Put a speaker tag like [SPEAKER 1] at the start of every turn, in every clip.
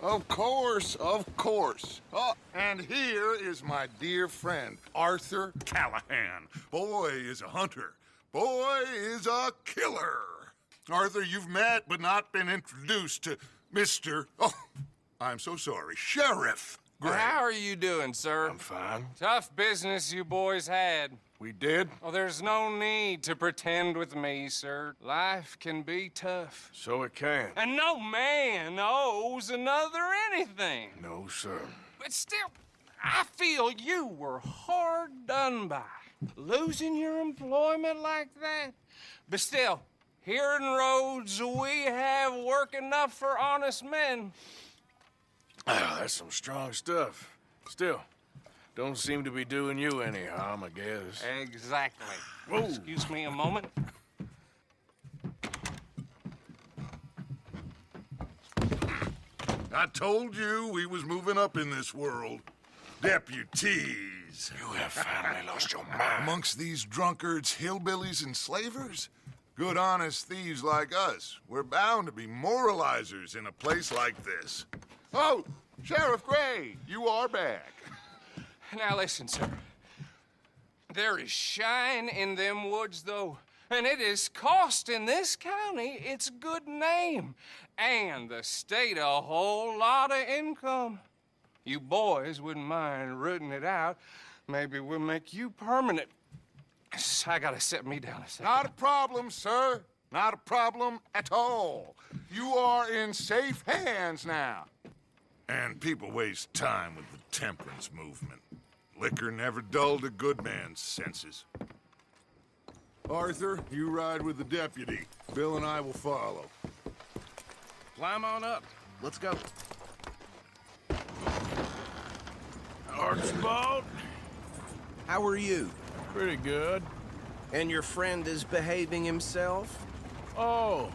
[SPEAKER 1] Of course, of course. Oh, and here is my dear friend, Arthur Callahan. Boy is a hunter. Boy is a killer. Arthur, you've met but not been introduced to Mr. Oh, I'm so sorry, Sheriff Gray.
[SPEAKER 2] How are you doing, sir?
[SPEAKER 3] I'm fine.
[SPEAKER 2] Tough business you boys had.
[SPEAKER 3] We did?
[SPEAKER 2] Oh, there's no need to pretend with me, sir. Life can be tough.
[SPEAKER 3] So it can.
[SPEAKER 2] And no man owes another anything.
[SPEAKER 3] No, sir.
[SPEAKER 2] But still, I feel you were hard done by. Losing your employment like that. But still, here in Rhodes, we have work enough for honest men.
[SPEAKER 3] That's some strong stuff. Still, don't seem to be doing you any harm, I guess.
[SPEAKER 2] Exactly.
[SPEAKER 3] Whoa.
[SPEAKER 2] Excuse me a moment.
[SPEAKER 1] I told you we was moving up in this world. Deputies.
[SPEAKER 3] You have finally lost your mind.
[SPEAKER 1] Amongst these drunkards, hillbillies, and slavers? Good, honest thieves like us. We're bound to be moralizers in a place like this. Oh, Sheriff Gray, you are back.
[SPEAKER 2] Now listen, sir. There is shine in them woods, though. And it is costing this county its good name. And the state a whole lot of income. You boys wouldn't mind rooting it out. Maybe we'll make you permanent. I gotta set me down a second.
[SPEAKER 1] Not a problem, sir. Not a problem at all. You are in safe hands now. And people waste time with the temperance movement. Liquor never dulled a good man's senses. Arthur, you ride with the deputy. Bill and I will follow.
[SPEAKER 4] Climb on up. Let's go.
[SPEAKER 3] Archibald?
[SPEAKER 4] How are you?
[SPEAKER 3] Pretty good.
[SPEAKER 4] And your friend is behaving himself?
[SPEAKER 3] Oh,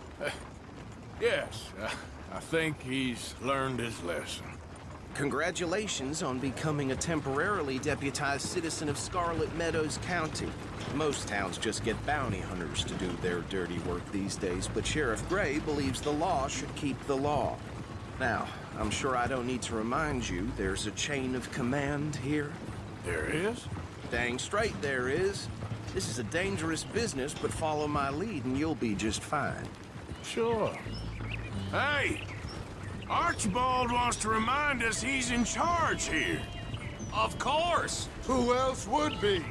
[SPEAKER 3] yes. I think he's learned his lesson.
[SPEAKER 4] Congratulations on becoming a temporarily deputized citizen of Scarlet Meadows County. Most towns just get bounty hunters to do their dirty work these days, but Sheriff Gray believes the law should keep the law. Now, I'm sure I don't need to remind you there's a chain of command here.
[SPEAKER 3] There is?
[SPEAKER 4] Dang straight there is. This is a dangerous business, but follow my lead and you'll be just fine.
[SPEAKER 3] Sure. Hey! Archibald wants to remind us he's in charge here.
[SPEAKER 2] Of course.
[SPEAKER 1] Who else would be?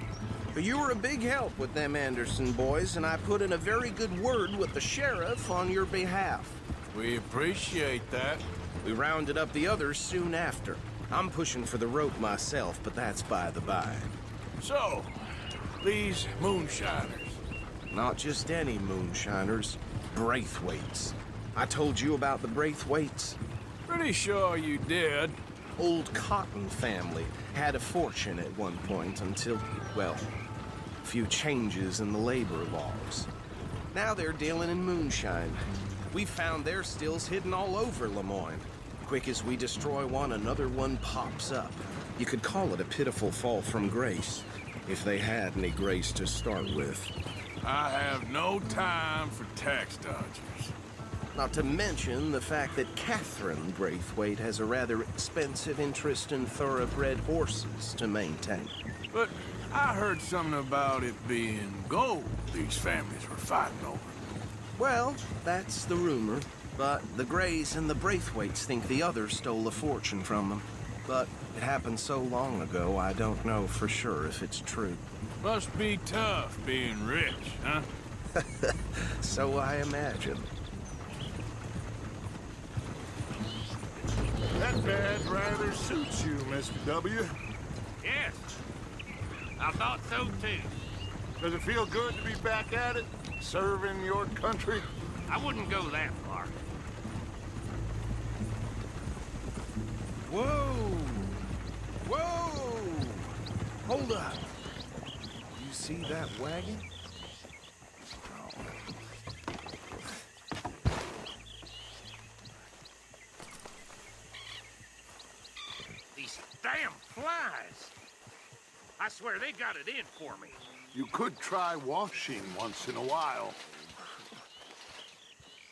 [SPEAKER 4] But you were a big help with them Anderson boys, and I put in a very good word with the sheriff on your behalf.
[SPEAKER 3] We appreciate that.
[SPEAKER 4] We rounded up the others soon after. I'm pushing for the rope myself, but that's by the by.
[SPEAKER 3] So, these moonshiners.
[SPEAKER 4] Not just any moonshiners, Braithwaites. I told you about the Braithwaites.
[SPEAKER 3] Pretty sure you did.
[SPEAKER 4] Old Cotton family had a fortune at one point until, well, a few changes in the labor laws. Now they're dealing in moonshine. We found their stills hidden all over Lemoyne. Quick as we destroy one, another one pops up. You could call it a pitiful fall from grace, if they had any grace to start with.
[SPEAKER 3] I have no time for tax dodgers.
[SPEAKER 4] Not to mention the fact that Catherine Braithwaite has a rather expensive interest in thoroughbred horses to maintain.
[SPEAKER 3] But I heard something about it being gold these families were fighting over.
[SPEAKER 4] Well, that's the rumor. But the Grays and the Braithwaites think the others stole a fortune from them. But it happened so long ago, I don't know for sure if it's true.
[SPEAKER 3] Must be tough being rich, huh?
[SPEAKER 4] So I imagine.
[SPEAKER 1] That badge rather suits you, Mr. W.
[SPEAKER 5] Yes, I thought so too.
[SPEAKER 1] Does it feel good to be back at it? Serving your country?
[SPEAKER 5] I wouldn't go that far.
[SPEAKER 4] Whoa! Whoa! Hold up. You see that wagon?
[SPEAKER 5] These damn flies. I swear they got it in for me.
[SPEAKER 1] You could try washing once in a while.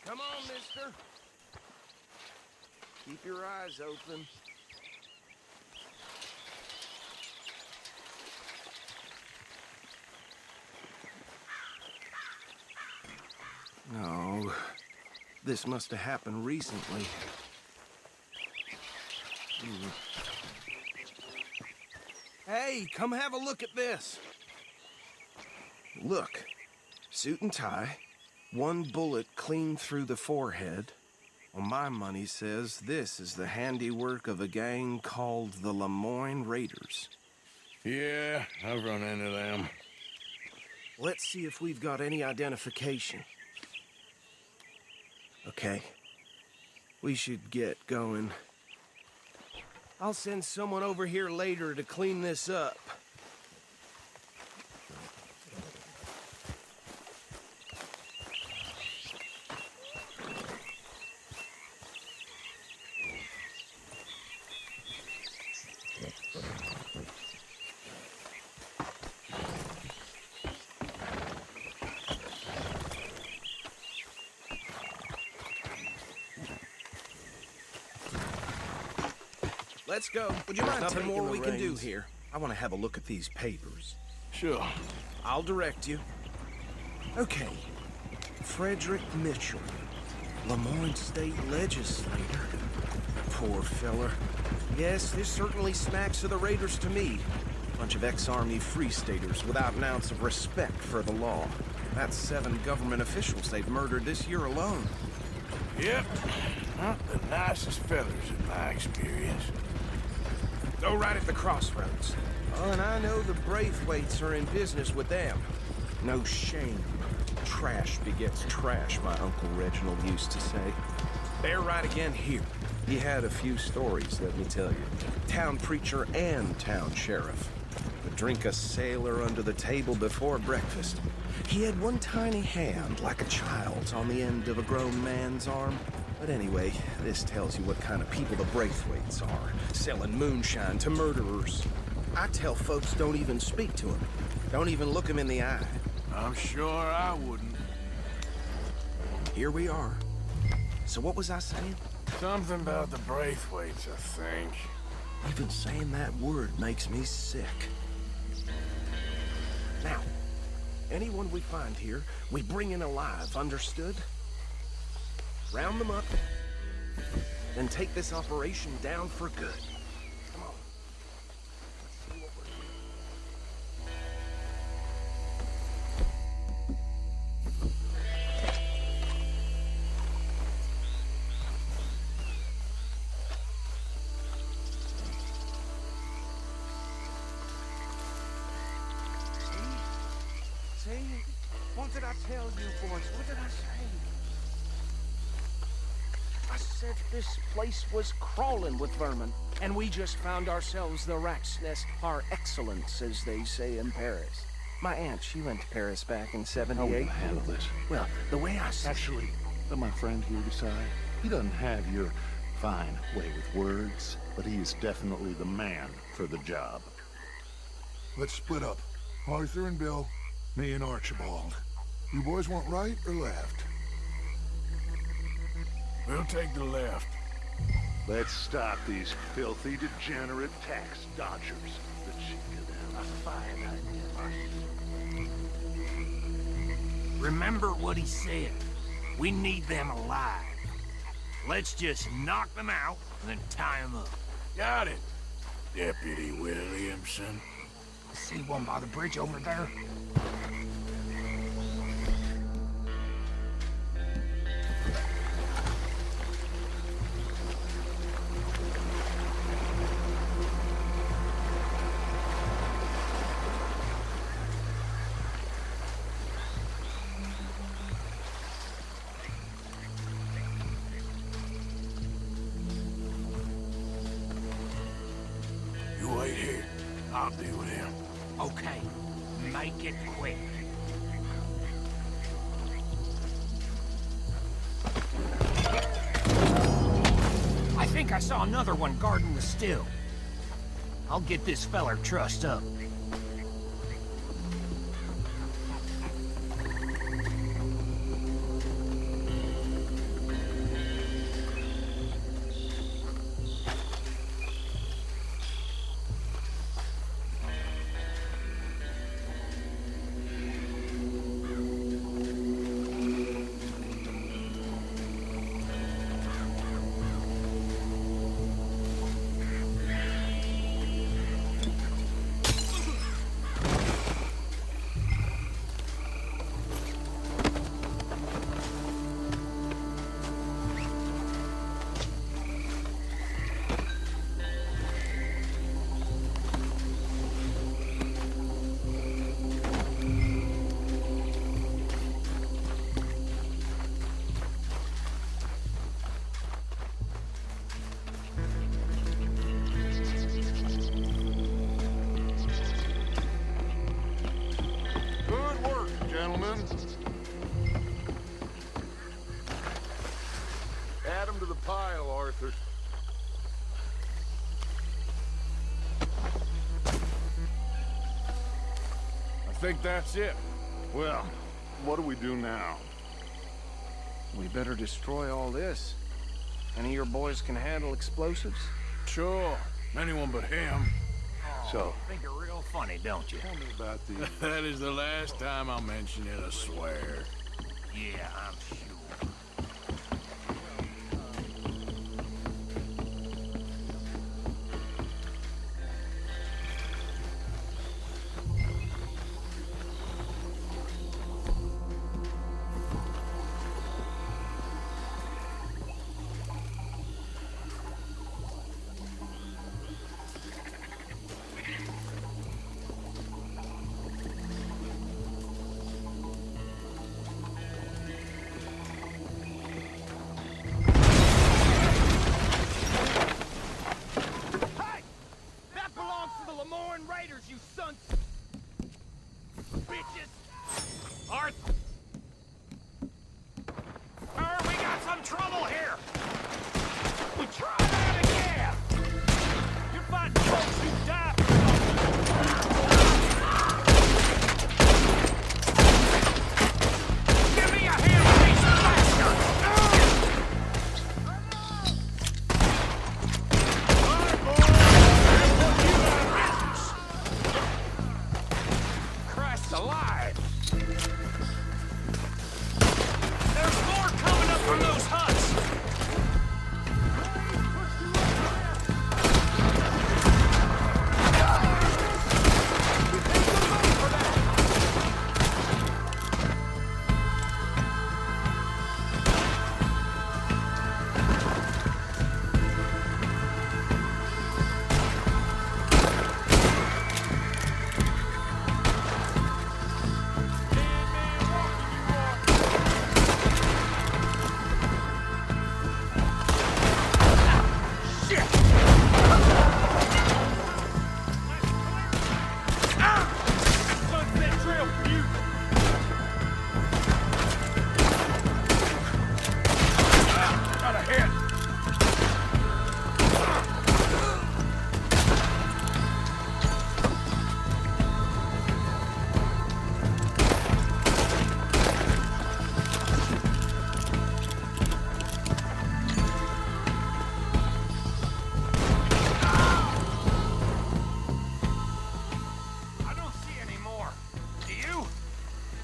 [SPEAKER 4] Come on, mister. Keep your eyes open. No, this must have happened recently. Hey, come have a look at this. Look, suit and tie, one bullet clean through the forehead. Well, my money says this is the handiwork of a gang called the Lemoyne Raiders.
[SPEAKER 3] Yeah, I've run into them.
[SPEAKER 4] Let's see if we've got any identification. Okay. We should get going. I'll send someone over here later to clean this up. Let's go. Would you mind telling me what we can do here? I want to have a look at these papers.
[SPEAKER 3] Sure.
[SPEAKER 4] I'll direct you. Okay. Frederick Mitchell, Lemoyne State Legislator. Poor feller. Yes, this certainly smacks of the Raiders to me. Bunch of ex-Army Free Staters without an ounce of respect for the law. That's 7 government officials they've murdered this year alone.
[SPEAKER 3] Yep. Not the nicest fellas in my experience.
[SPEAKER 4] Go right at the crossroads. Oh, and I know the Braithwaites are in business with them. No shame. Trash begets trash, my Uncle Reginald used to say. They're right again here. He had a few stories, let me tell you. Town preacher and town sheriff. Would drink a sailor under the table before breakfast. He had one tiny hand, like a child's, on the end of a grown man's arm. But anyway, this tells you what kind of people the Braithwaites are, selling moonshine to murderers. I tell folks don't even speak to him. Don't even look him in the eye.
[SPEAKER 3] I'm sure I wouldn't.
[SPEAKER 4] Here we are. So what was I saying?
[SPEAKER 3] Something about the Braithwaites, I think.
[SPEAKER 4] Even saying that word makes me sick. Now, anyone we find here, we bring in alive, understood? Round them up, then take this operation down for good. Come on. Let's see what we're doing. See? What did I tell you, boys? What did I say? I said this place was crawling with vermin, and we just found ourselves the rat's nest par excellence, as they say in Paris. My aunt, she went to Paris back in '78.
[SPEAKER 6] How will you handle this?
[SPEAKER 4] Well, the way I see
[SPEAKER 6] Actually, let my friend here decide. He doesn't have your fine way with words, but he is definitely the man for the job.
[SPEAKER 1] Let's split up. Arthur and Bill, me and Archibald. You boys want right or left?
[SPEAKER 3] We'll take the left.
[SPEAKER 6] Let's stop these filthy, degenerate tax dodgers. The chicken a fine idea.
[SPEAKER 5] Remember what he said. We need them alive. Let's just knock them out and then tie them up.
[SPEAKER 3] Got it, Deputy Williamson.
[SPEAKER 5] See one by the bridge over there?
[SPEAKER 3] You wait here. I'll deal with him.
[SPEAKER 5] Okay, make it quick. I think I saw another one guarding the still. I'll get this feller trussed up.
[SPEAKER 1] to the pile, Arthur.
[SPEAKER 3] I think that's it.
[SPEAKER 6] Well, what do we do now?
[SPEAKER 4] We better destroy all this. Any of your boys can handle explosives?
[SPEAKER 3] Sure. Anyone but him.
[SPEAKER 6] So,
[SPEAKER 5] Think you're real funny, don't you?
[SPEAKER 6] tell me about the...
[SPEAKER 3] That is the last time I'll mention it, I swear.
[SPEAKER 5] Yeah, I'm sure. You sons bitches! Arthur! We got some trouble here! We try that again! You're fighting folks who died for something! Give me a hand, piece of bastard! Alive! There's more coming up from those huts!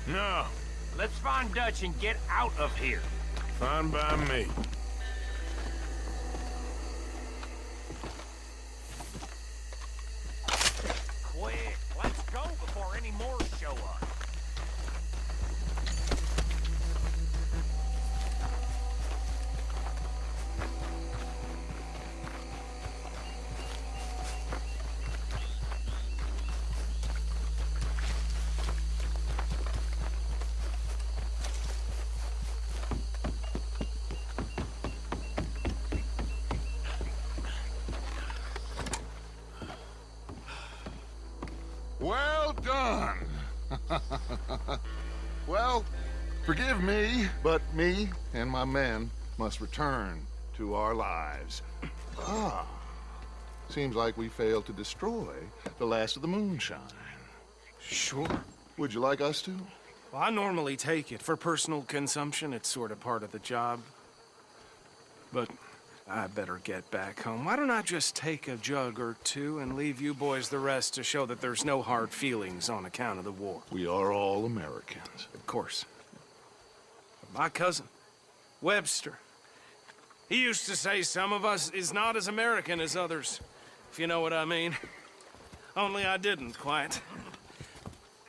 [SPEAKER 3] No,
[SPEAKER 5] Let's find Dutch and get out of here.
[SPEAKER 3] fine by me.
[SPEAKER 5] Quick, let's go before any more show up.
[SPEAKER 1] Well done. Well, forgive me, but me and my men must return to our lives. Seems like we failed to destroy the last of the moonshine.
[SPEAKER 4] Sure.
[SPEAKER 1] Would you like us to?
[SPEAKER 4] Well, I normally take it. For personal consumption, it's sort of part of the job. But I better get back home. Why don't I just take a jug or two and leave you boys the rest to show that there's no hard feelings on account of the war?
[SPEAKER 1] We are all Americans.
[SPEAKER 4] Of course. My cousin, Webster, he used to say some of us is not as American as others, if you know what I mean. Only I didn't quite.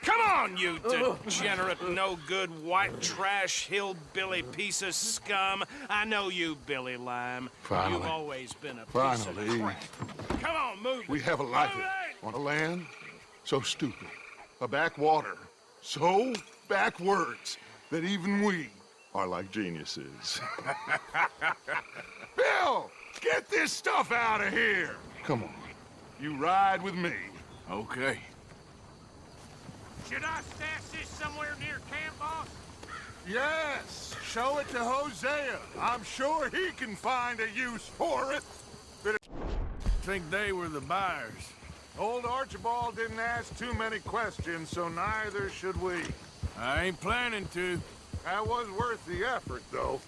[SPEAKER 4] Come on, you degenerate, no-good, white trash, hillbilly piece of scum. I know you, Billy Lime.
[SPEAKER 1] Finally.
[SPEAKER 4] You've always been a piece
[SPEAKER 1] Finally.
[SPEAKER 4] of crap. Come on, move it.
[SPEAKER 1] We have a life
[SPEAKER 4] Move it!
[SPEAKER 1] on a land so stupid, a backwater so backwards that even we are like geniuses. Bill, get this stuff out of here. Come on, you ride with me.
[SPEAKER 3] Okay.
[SPEAKER 5] Should I stash this somewhere near camp, boss?
[SPEAKER 1] Yes, show it to Hosea. I'm sure he can find a use for it.
[SPEAKER 3] Think they were the buyers.
[SPEAKER 1] Old Archibald didn't ask too many questions, so neither should we.
[SPEAKER 3] I ain't planning to.
[SPEAKER 1] That was worth the effort, though.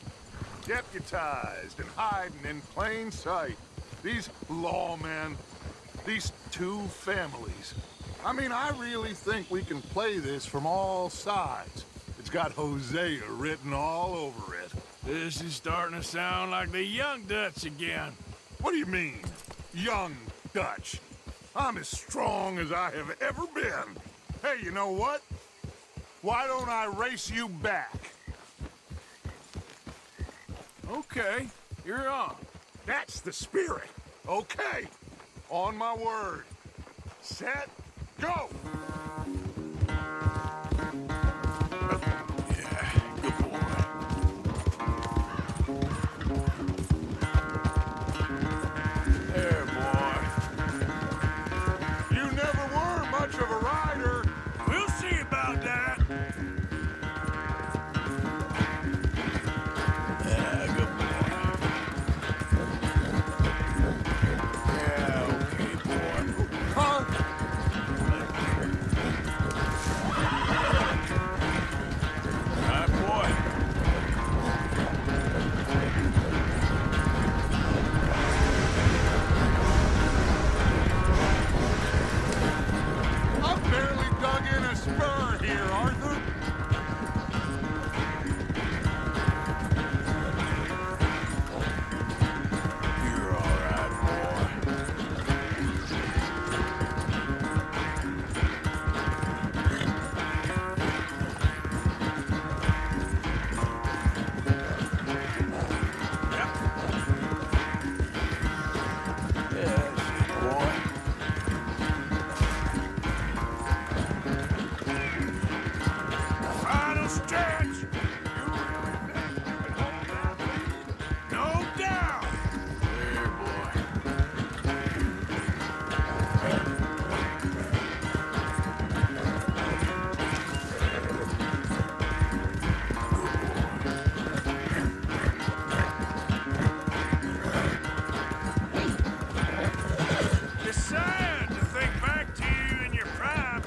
[SPEAKER 1] Deputized and hiding in plain sight. These lawmen, these two families. I mean, I really think we can play this from all sides. It's got Hosea written all over it.
[SPEAKER 3] This is starting to sound like the Young Dutch again.
[SPEAKER 1] What do you mean, young Dutch? I'm as strong as I have ever been. Hey, you know what? Why don't I race you back?
[SPEAKER 3] Okay, you're on.
[SPEAKER 1] That's the spirit. Okay, on my word. Set, go!
[SPEAKER 3] Yeah, good boy. There, boy.
[SPEAKER 1] You never were much of a rider.
[SPEAKER 3] We'll see about that. Yeah, good boy. Yeah, okay, boy.
[SPEAKER 1] Huh?
[SPEAKER 3] All right, boy.
[SPEAKER 1] I've barely dug in a spur here, Arthur.
[SPEAKER 3] You're all right, boy. Yes, boy. Final stretch! You really think you can hold that lead? No doubt! There, boy. It's sad to think back to you in your prime.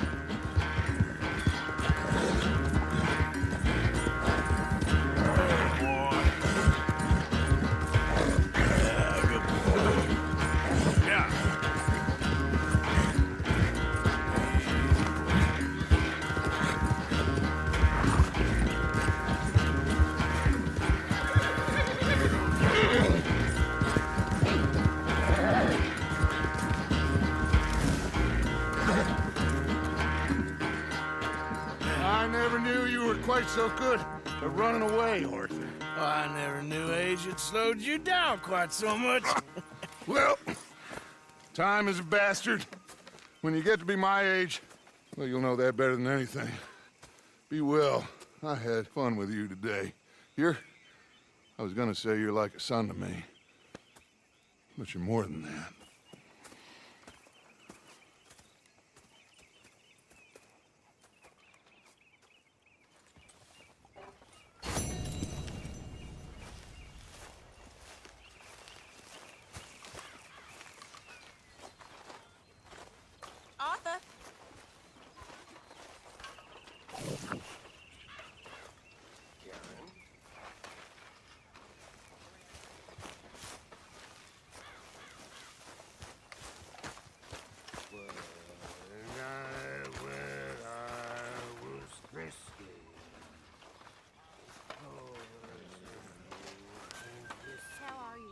[SPEAKER 3] There, boy. Yeah, good boy. Yeah.
[SPEAKER 1] I never knew you were quite so good at running away, Arthur.
[SPEAKER 3] Oh, I never knew age had slowed you down quite so much.
[SPEAKER 1] Well, time is a bastard. When you get to be my age, well, you'll know that better than anything. Be well. I had fun with you today. I was gonna say you're like a son to me. But you're more than that.
[SPEAKER 7] Arthur. How are you?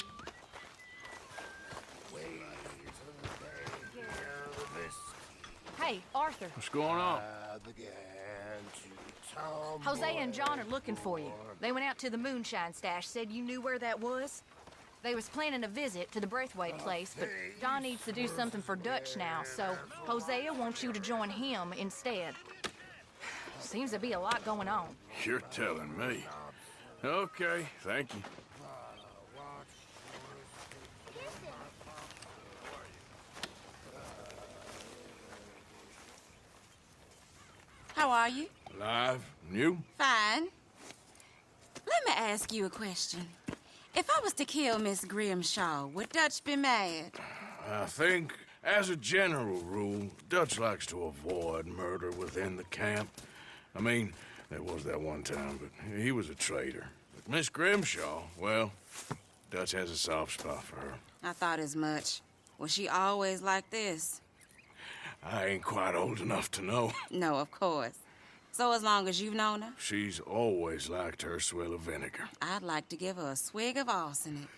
[SPEAKER 7] Hey, Arthur.
[SPEAKER 3] What's going on?
[SPEAKER 7] Hosea and John are looking for you. They went out to the moonshine stash, said you knew where that was. They was planning a visit to the Braithwaite place, but John needs to do something for Dutch now, so Hosea wants you to join him instead. Seems to be a lot going on.
[SPEAKER 3] You're telling me. Okay, thank you.
[SPEAKER 8] How are you?
[SPEAKER 3] Alive? And you?
[SPEAKER 8] Fine. to ask you a question. If I was to kill Miss Grimshaw, would Dutch be mad?
[SPEAKER 3] I think, as a general rule, Dutch likes to avoid murder within the camp. I mean, there was that one time, but he was a traitor. But Miss Grimshaw, well, Dutch has a soft spot for her.
[SPEAKER 8] I thought as much. Was she always like this?
[SPEAKER 3] I ain't quite old enough to know.
[SPEAKER 8] No, of course. So as long as you've known her?
[SPEAKER 3] She's always liked her swill of vinegar.
[SPEAKER 8] I'd like to give her a swig of arsenic.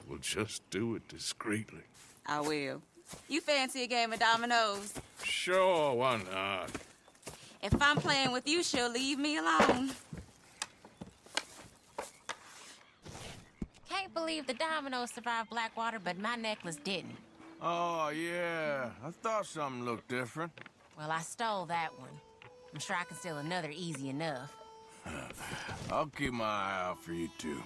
[SPEAKER 3] We'll just do it discreetly.
[SPEAKER 8] I will. You fancy a game of dominoes?
[SPEAKER 3] Sure, why not?
[SPEAKER 8] If I'm playing with you, she'll leave me alone.
[SPEAKER 9] Can't believe the dominoes survived Blackwater, but my necklace didn't.
[SPEAKER 3] Oh, yeah. I thought something looked different.
[SPEAKER 9] Well, I stole that one. I'm sure I can steal another easy enough.
[SPEAKER 3] I'll keep my eye out for you, too.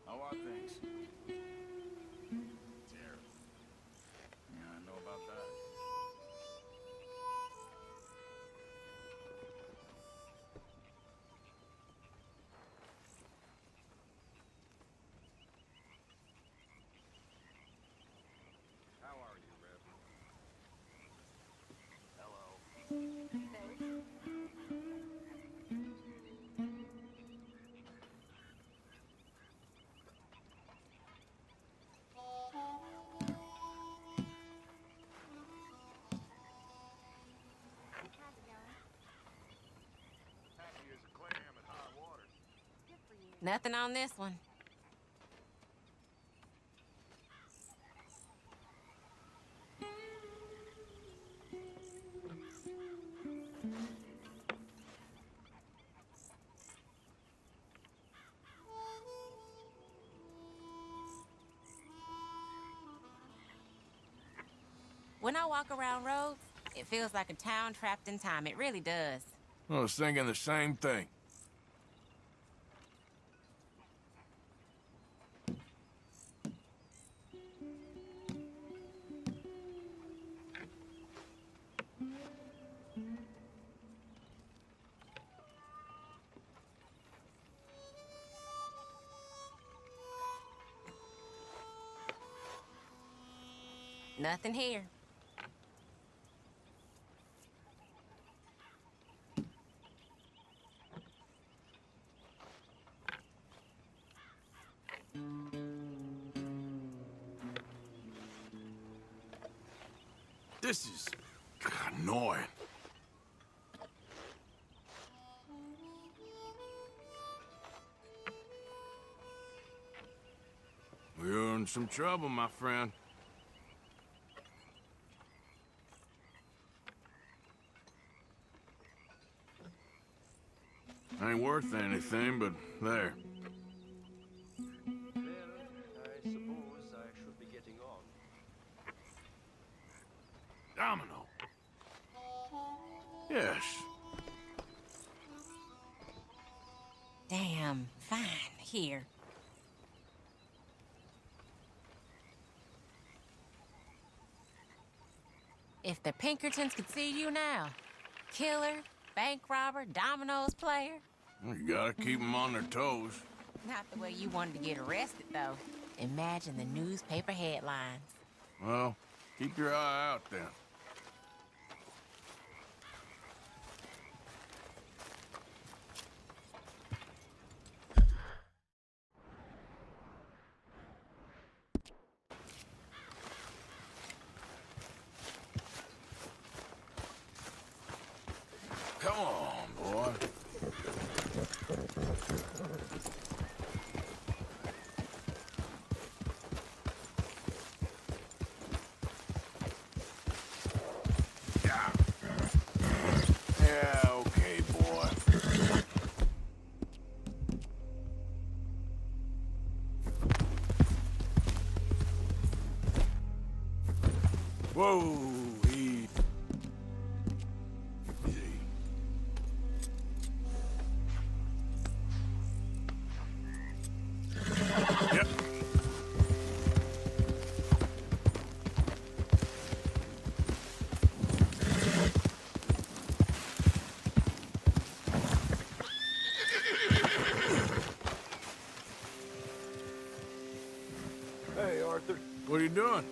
[SPEAKER 3] How are things? Terrible. Yeah, I know about that. How are you, Reverend? Hello. Happy as a clam at high water.
[SPEAKER 9] Nothing on this one. When I walk around roads, it feels like a town trapped in time. It really does.
[SPEAKER 3] I was thinking the same thing.
[SPEAKER 9] Nothing here.
[SPEAKER 3] This is annoying. We're in some trouble, my friend. Ain't worth anything, but there.
[SPEAKER 10] Well, I suppose I should be getting on.
[SPEAKER 3] Domino. Yes.
[SPEAKER 9] Damn, fine. Here. If the Pinkertons could see you now. Killer, bank robber, dominoes player.
[SPEAKER 3] Well, you gotta keep them on their toes.
[SPEAKER 9] Not the way you wanted to get arrested, though. Imagine the newspaper headlines.
[SPEAKER 3] Well, keep your eye out then. Come on, boy. Yeah, okay, boy. Whoa, easy.
[SPEAKER 11] Okay, Arthur.
[SPEAKER 3] What are you doing?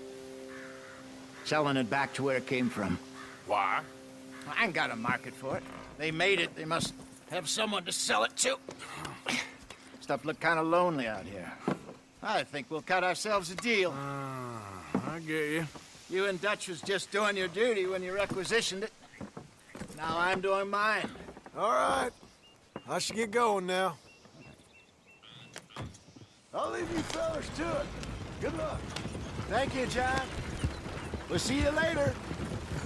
[SPEAKER 11] Selling it back to where it came from.
[SPEAKER 3] Why?
[SPEAKER 11] I ain't got a market for it. They made it. They must have someone to sell it to. Stuff look kind of lonely out here. I think we'll cut ourselves a deal.
[SPEAKER 3] I get you.
[SPEAKER 11] You and Dutch was just doing your duty when you requisitioned it. Now I'm doing mine.
[SPEAKER 12] All right. I should get going now.
[SPEAKER 11] I'll leave you fellas to it. Good luck. Thank you, John. We'll see you later.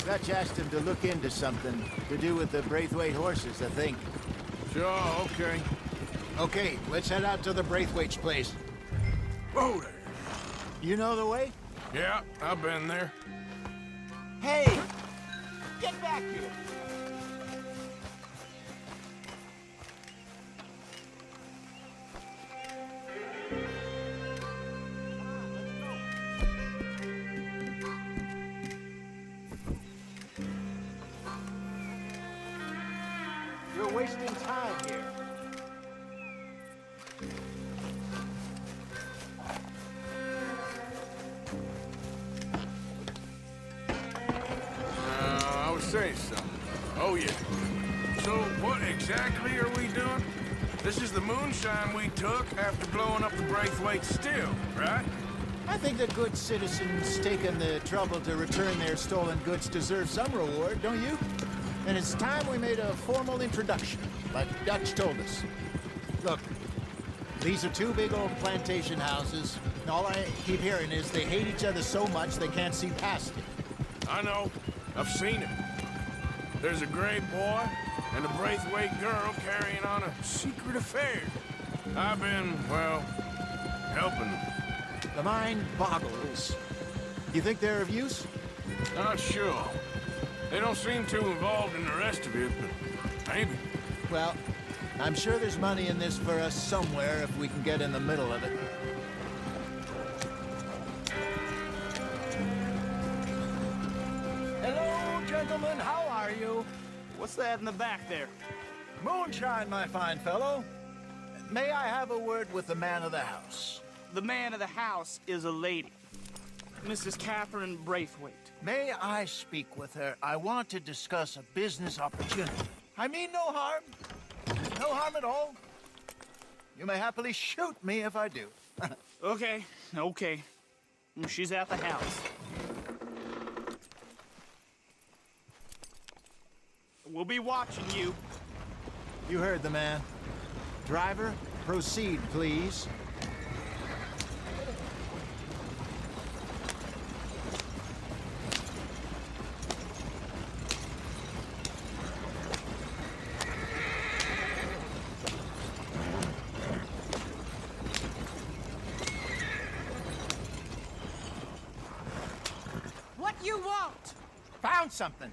[SPEAKER 11] Dutch asked him to look into something to do with the Braithwaite horses, I think.
[SPEAKER 3] Sure, okay.
[SPEAKER 11] Okay, let's head out to the Braithwaite's place.
[SPEAKER 3] Whoa there.
[SPEAKER 11] You know the way?
[SPEAKER 3] Yeah, I've been there.
[SPEAKER 11] Hey! Get back here! You're wasting time here.
[SPEAKER 3] I was saying something. Oh, yeah. So, what exactly are we doing? This is the moonshine we took after blowing up the Braithwaite still, right?
[SPEAKER 11] I think the good citizens taking the trouble to return their stolen goods deserve some reward, don't you? And it's time we made a formal introduction, like Dutch told us. Look, these are two big old plantation houses. And all I keep hearing is they hate each other so much they can't see past it.
[SPEAKER 3] I know. I've seen it. There's a gray boy and a Braithwaite girl carrying on a secret affair. I've been, well, helping them.
[SPEAKER 11] The mind boggles. You think they're of use?
[SPEAKER 3] Not sure. They don't seem too involved in the rest of it, but maybe.
[SPEAKER 11] Well, I'm sure there's money in this for us somewhere if we can get in the middle of it. Hello, gentlemen. How are you?
[SPEAKER 5] What's that in the back there?
[SPEAKER 11] Moonshine, my fine fellow. May I have a word with the man of the house?
[SPEAKER 5] The man of the house is a lady. Mrs. Catherine Braithwaite.
[SPEAKER 11] May I speak with her? I want to discuss a business opportunity. I mean no harm. No harm at all. You may happily shoot me if I do.
[SPEAKER 5] Okay. She's at the house. We'll be watching you.
[SPEAKER 11] You heard the man. Driver, proceed, please.
[SPEAKER 8] What you want?
[SPEAKER 11] Found something.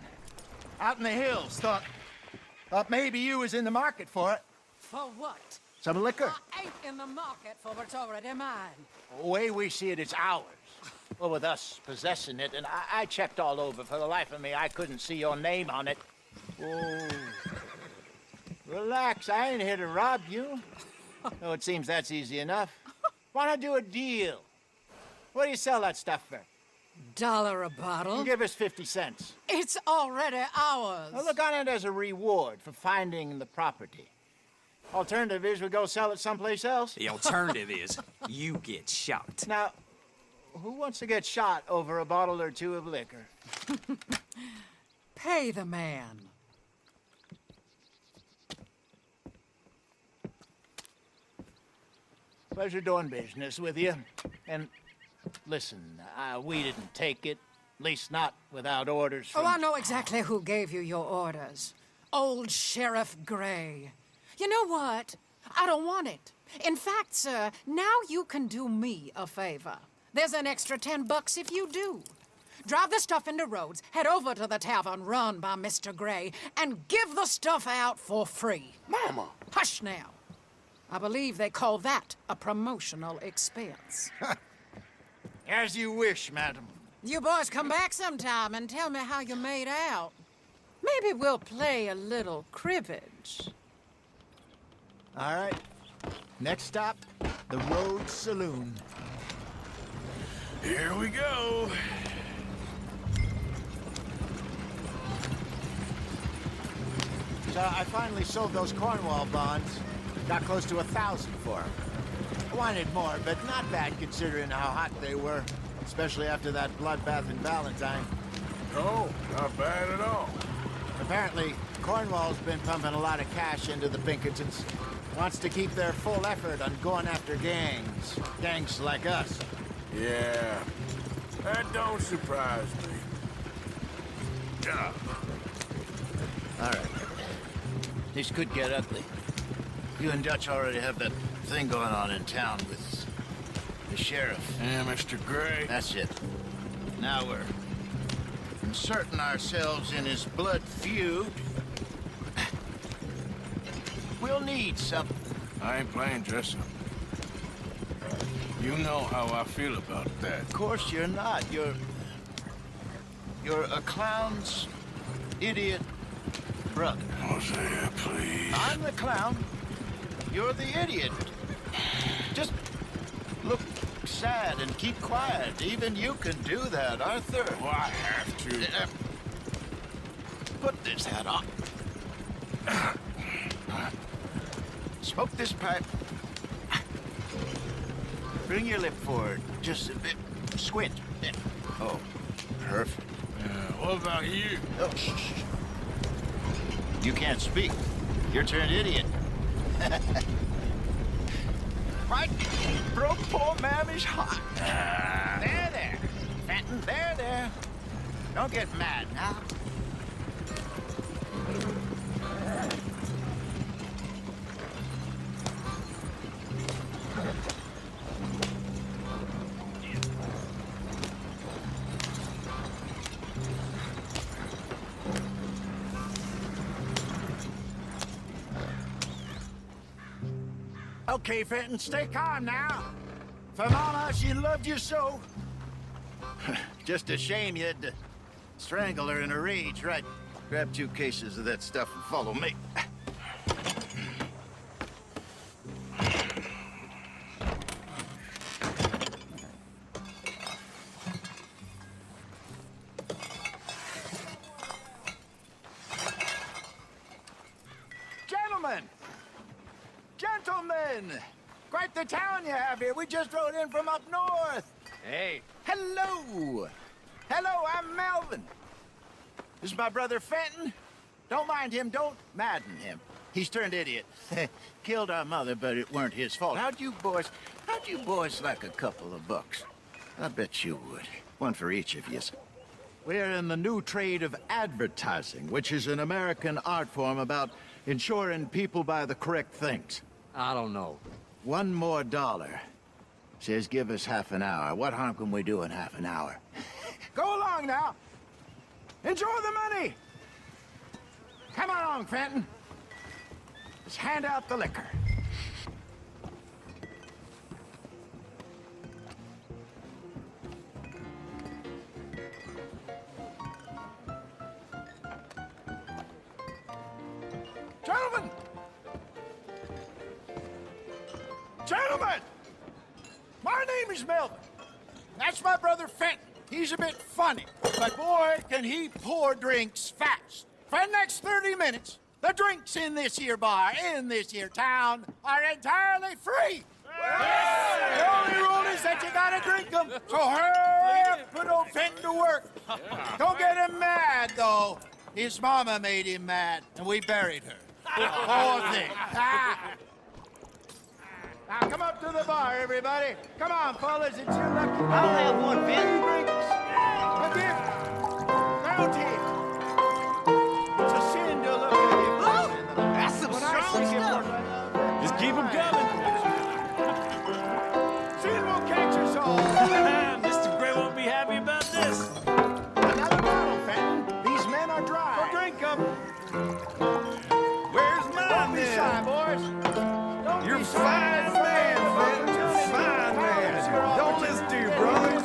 [SPEAKER 11] Out in the hills. Thought maybe you was in the market for it.
[SPEAKER 9] For what?
[SPEAKER 11] Some liquor.
[SPEAKER 9] I ain't in the market for what's already mine.
[SPEAKER 11] The way we see it, it's ours. Well, with us possessing it, and I checked all over. For the life of me, I couldn't see your name on it. Oh. Relax, I ain't here to rob you. Oh, it seems that's easy enough. Why not do a deal? What do you sell that stuff for?
[SPEAKER 9] $1 a bottle?
[SPEAKER 11] You give us 50 cents.
[SPEAKER 9] It's already ours.
[SPEAKER 11] Now look on it as a reward for finding the property. Alternative is we go sell it someplace else.
[SPEAKER 13] The alternative is you get shot.
[SPEAKER 11] Now, who wants to get shot over a bottle or two of liquor?
[SPEAKER 9] Pay the man.
[SPEAKER 11] Pleasure doing business with you. And listen, we didn't take it. At least not without orders from...
[SPEAKER 9] Oh, I know exactly who gave you your orders. Old Sheriff Gray. You know what? I don't want it. In fact, sir, now you can do me a favor. There's an extra $10 if you do. Drive the stuff into Rhodes, head over to the tavern run by Mr. Gray, and give the stuff out for free.
[SPEAKER 12] Mama!
[SPEAKER 9] Hush now. I believe they call that a promotional expense.
[SPEAKER 11] As you wish, madam.
[SPEAKER 9] You boys come back sometime and tell me how you made out. Maybe we'll play a little cribbage.
[SPEAKER 11] All right. Next stop, the Rhodes Saloon.
[SPEAKER 3] Here we go.
[SPEAKER 11] So I finally sold those Cornwall bonds. Got close to 1,000 for them. I wanted more, but not bad considering how hot they were. Especially after that bloodbath in Valentine.
[SPEAKER 3] Oh, not bad at all.
[SPEAKER 11] Apparently, Cornwall's been pumping a lot of cash into the Pinkertons. Wants to keep their full effort on going after gangs. Gangs like us.
[SPEAKER 3] Yeah, that don't surprise me. Yeah.
[SPEAKER 14] All right. This could get ugly. You and Dutch already have that thing going on in town with the sheriff.
[SPEAKER 3] Yeah, Mr. Gray.
[SPEAKER 14] That's it. Now we're inserting ourselves in his blood feud. We'll need something.
[SPEAKER 3] I ain't playing dress up. You know how I feel about that.
[SPEAKER 14] Of course you're not. You're a clown's idiot brother.
[SPEAKER 3] Hosea, please.
[SPEAKER 14] I'm the clown. You're the idiot. Just look sad and keep quiet. Even you can do that, Arthur.
[SPEAKER 3] Oh, I have to.
[SPEAKER 14] Put this hat on. Smoke this pipe. Bring your lip forward just a bit. Squint. Oh, perfect.
[SPEAKER 3] What about you?
[SPEAKER 14] Oh, shh. You can't speak. You're turned idiot. Right, broke poor Mammy's heart. There. Fenton, there. Don't get mad now.
[SPEAKER 11] Okay, Fenton, stay calm now. For Mama, she loved you so.
[SPEAKER 14] Just a shame you had to strangle her in a rage, right? Grab 2 cases of that stuff and follow me.
[SPEAKER 11] Gentlemen! Quite the town you have here. We just rode in from up north.
[SPEAKER 13] Hey.
[SPEAKER 11] Hello! Hello, I'm Melvin. This is my brother Fenton. Don't mind him, don't madden him. He's turned idiot.
[SPEAKER 14] Killed our mother, but it weren't his fault. How'd you boys like a couple of bucks? I bet you would. One for each of you.
[SPEAKER 11] We're in the new trade of advertising, which is an American art form about ensuring people buy the correct things.
[SPEAKER 13] I don't know.
[SPEAKER 14] $1 more. Says give us half an hour. What harm can we do in half an hour?
[SPEAKER 11] Go along now. Enjoy the money. Come along, Fenton. Let's hand out the liquor. Gentlemen! Gentlemen! My name is Melvin. That's my brother Fenton. He's a bit funny, but boy, can he pour drinks fast. For the next 30 minutes, the drinks in this here bar, in this here town, are entirely free. Yes. The only rule is that you gotta drink them. So hurry up, put old Fenton to work. Don't get him mad, though. His mama made him mad, and we buried her. Poor thing. Now, come up to the bar, everybody. Come on, fellas, it's your lucky day.
[SPEAKER 13] I'll have one, Fenton.
[SPEAKER 11] Drinks. A gift. Bounty. It's a sin to look at him.
[SPEAKER 13] That's some strong stuff. Just keep them coming.
[SPEAKER 11] Sin will catch us all.
[SPEAKER 13] Mr. Gray won't be happy about this.
[SPEAKER 11] Another bottle, Fenton. These men are dry. Well, drink them.
[SPEAKER 13] Where's mine,
[SPEAKER 11] Don't be
[SPEAKER 13] then?
[SPEAKER 11] shy, boys. Don't
[SPEAKER 3] You're
[SPEAKER 11] be
[SPEAKER 3] fine
[SPEAKER 11] shy.
[SPEAKER 3] man, Fenton. Fine man. Don't listen to your brothers.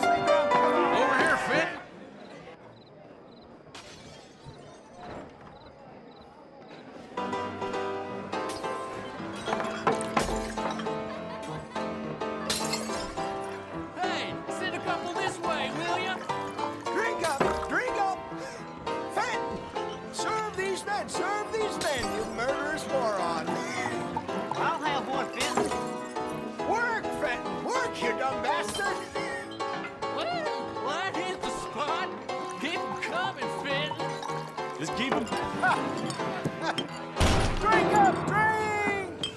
[SPEAKER 13] Just keep him.
[SPEAKER 11] Drink up, drink!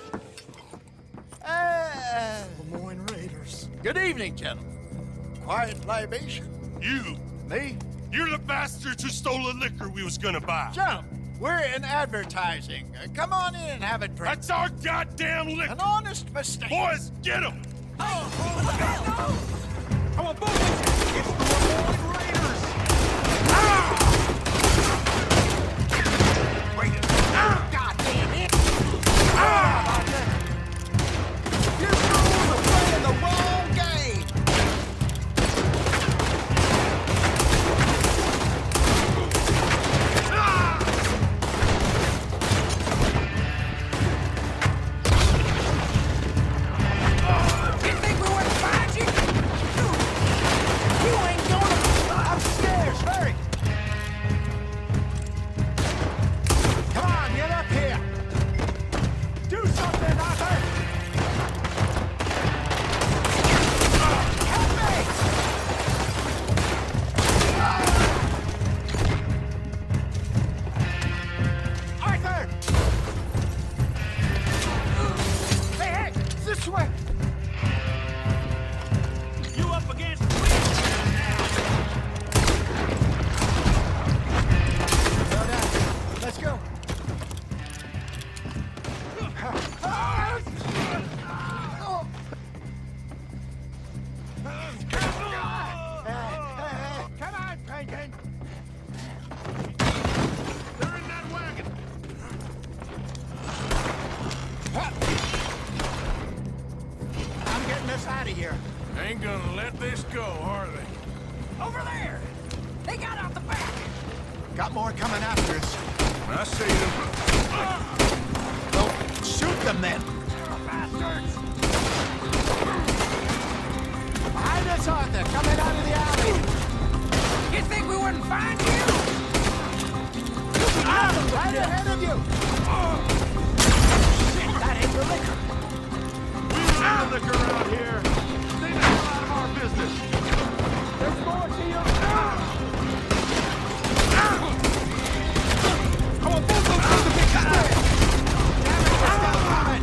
[SPEAKER 11] Lemoyne Raiders.
[SPEAKER 14] Good evening, gentlemen. Quiet libation?
[SPEAKER 15] You!
[SPEAKER 14] Me?
[SPEAKER 15] You're the bastards who stole the liquor we was gonna buy.
[SPEAKER 14] Jump! We're in advertising. Come on in and have a drink.
[SPEAKER 15] That's our goddamn liquor!
[SPEAKER 14] An honest mistake.
[SPEAKER 15] Boys, get him!
[SPEAKER 5] I want both of you! It's the Lemoyne Raiders!
[SPEAKER 14] Raiders. God damn it!
[SPEAKER 5] You fools are playing the wrong game!
[SPEAKER 8] You think we wouldn't find you? You ain't gonna...
[SPEAKER 11] Upstairs, hurry! Come on, get up here! Do something, Arthur! Help me! Arthur! Hey, hey! This way!
[SPEAKER 5] You up against the wind now!
[SPEAKER 11] Well done. Let's go. Come on, Painting.
[SPEAKER 5] They're in that wagon!
[SPEAKER 11] I'm getting us out of here.
[SPEAKER 3] Ain't gonna let this go, are they?
[SPEAKER 8] Over there! They got out the back!
[SPEAKER 11] Got more coming after us.
[SPEAKER 3] I see them.
[SPEAKER 11] Well, shoot them then.
[SPEAKER 5] Bastards!
[SPEAKER 11] Behind us, Arthur, coming out of the alley.
[SPEAKER 8] You think we wouldn't find you?
[SPEAKER 11] Right ahead of you. Shit, that ain't the liquor.
[SPEAKER 13] We don't have the liquor around here. Stay the hell out of our business.
[SPEAKER 11] There's more to you.
[SPEAKER 5] I want both those guys to be cut!
[SPEAKER 11] Damn it, we're still coming.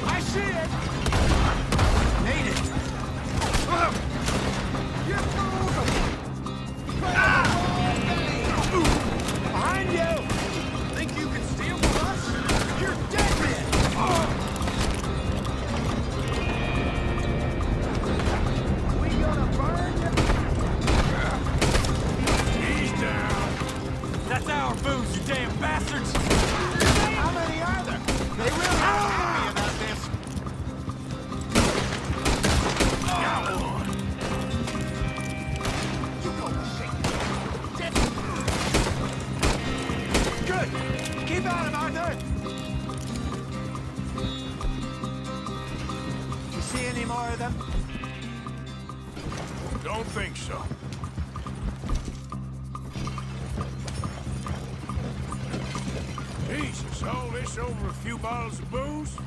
[SPEAKER 11] I see it. Need it. You move. Behind you.
[SPEAKER 5] Think you can steal from us?
[SPEAKER 11] You're dead men. We gonna burn you?
[SPEAKER 3] He's down.
[SPEAKER 5] That's our booze, you damn bastards!
[SPEAKER 11] How many are there? They really aren't happy about this. You go, shit. Good. Keep at him, Arthur. You see any more of them?
[SPEAKER 3] Don't think so. Jesus, all this over a few bottles of booze?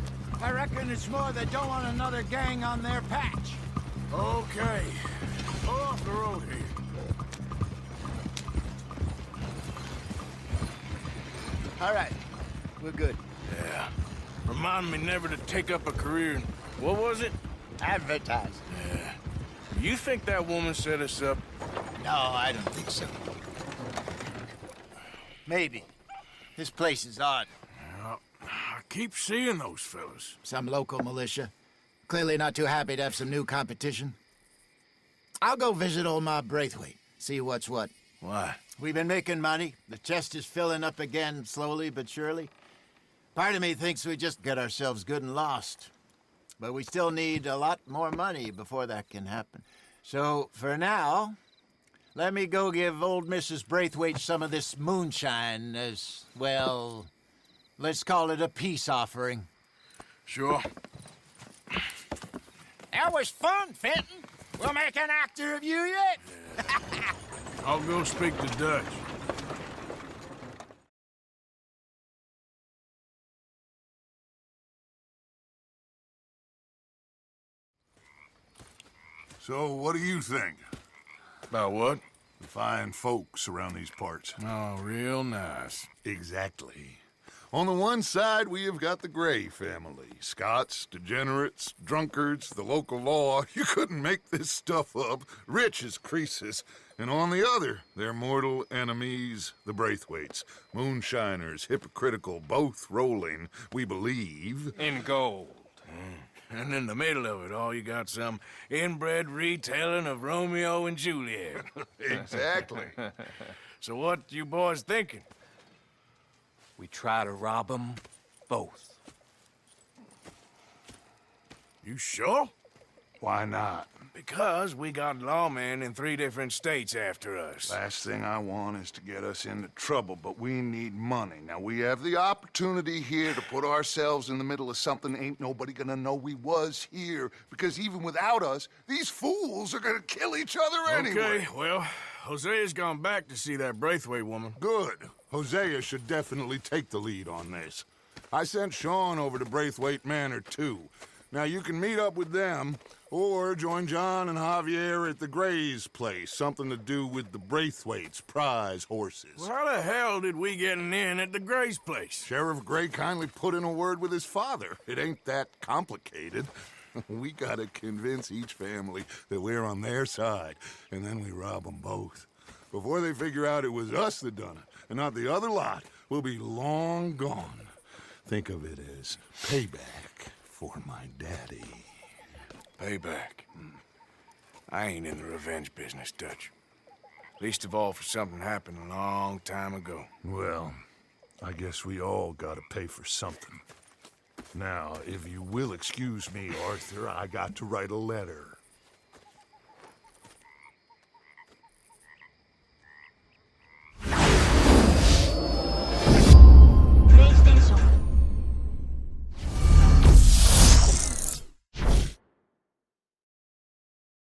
[SPEAKER 11] I reckon it's more they don't want another gang on their patch.
[SPEAKER 3] Okay. Pull off the road here.
[SPEAKER 11] All right. We're good.
[SPEAKER 3] Yeah. Remind me never to take up a career in... What was it?
[SPEAKER 11] Advertising.
[SPEAKER 3] Yeah. You think that woman set us up?
[SPEAKER 11] No, I don't think so. Maybe. This place is odd.
[SPEAKER 3] Well, I keep seeing those fellas.
[SPEAKER 11] Some local militia. Clearly not too happy to have some new competition. I'll go visit old Ma Braithwaite, see what's what.
[SPEAKER 3] Why?
[SPEAKER 11] We've been making money. The chest is filling up again, slowly but surely. Part of me thinks we just get ourselves good and lost. But we still need a lot more money before that can happen. So, for now, let me go give old Mrs. Braithwaite some of this moonshine as, well, let's call it a peace offering.
[SPEAKER 3] Sure.
[SPEAKER 11] That was fun, Fenton. We'll make an actor of you yet.
[SPEAKER 3] I'll go speak to Dutch.
[SPEAKER 1] So, what do you think?
[SPEAKER 3] About what?
[SPEAKER 1] The fine folks around these parts.
[SPEAKER 3] Oh, real nice.
[SPEAKER 1] Exactly. On the one side, we have got the Gray family. Scots, degenerates, drunkards, the local law. You couldn't make this stuff up. Rich as Croesus. And on the other, their mortal enemies, the Braithwaites. Moonshiners, hypocritical, both rolling, we believe.
[SPEAKER 2] In gold.
[SPEAKER 3] And in the middle of it all, you got some inbred retelling of Romeo and Juliet.
[SPEAKER 1] Exactly.
[SPEAKER 3] So what you boys thinking?
[SPEAKER 2] We try to rob them both.
[SPEAKER 3] You sure?
[SPEAKER 1] Why not?
[SPEAKER 3] Because we got lawmen in 3 different states after us.
[SPEAKER 1] Last thing I want is to get us into trouble, but we need money. Now, we have the opportunity here to put ourselves in the middle of something ain't nobody gonna know we was here, because even without us, these fools are gonna kill each other anyway.
[SPEAKER 3] Okay, well, Hosea's gone back to see that Braithwaite woman.
[SPEAKER 1] Good. Hosea should definitely take the lead on this. I sent Sean over to Braithwaite Manor, too. Now, you can meet up with them, or join John and Javier at the Gray's place. Something to do with the Braithwaites' prize horses.
[SPEAKER 3] Well, how the hell did we get in at the Gray's place?
[SPEAKER 1] Sheriff Gray kindly put in a word with his father. It ain't that complicated. We gotta convince each family that we're on their side, and then we rob them both. Before they figure out it was us that done it, and not the other lot, we'll be long gone. Think of it as payback for my daddy.
[SPEAKER 3] Payback. I ain't in the revenge business, Dutch. Least of all for something happened a long time ago.
[SPEAKER 1] Well, I guess we all gotta pay for something. Now, if you will excuse me, Arthur, I got to write a letter.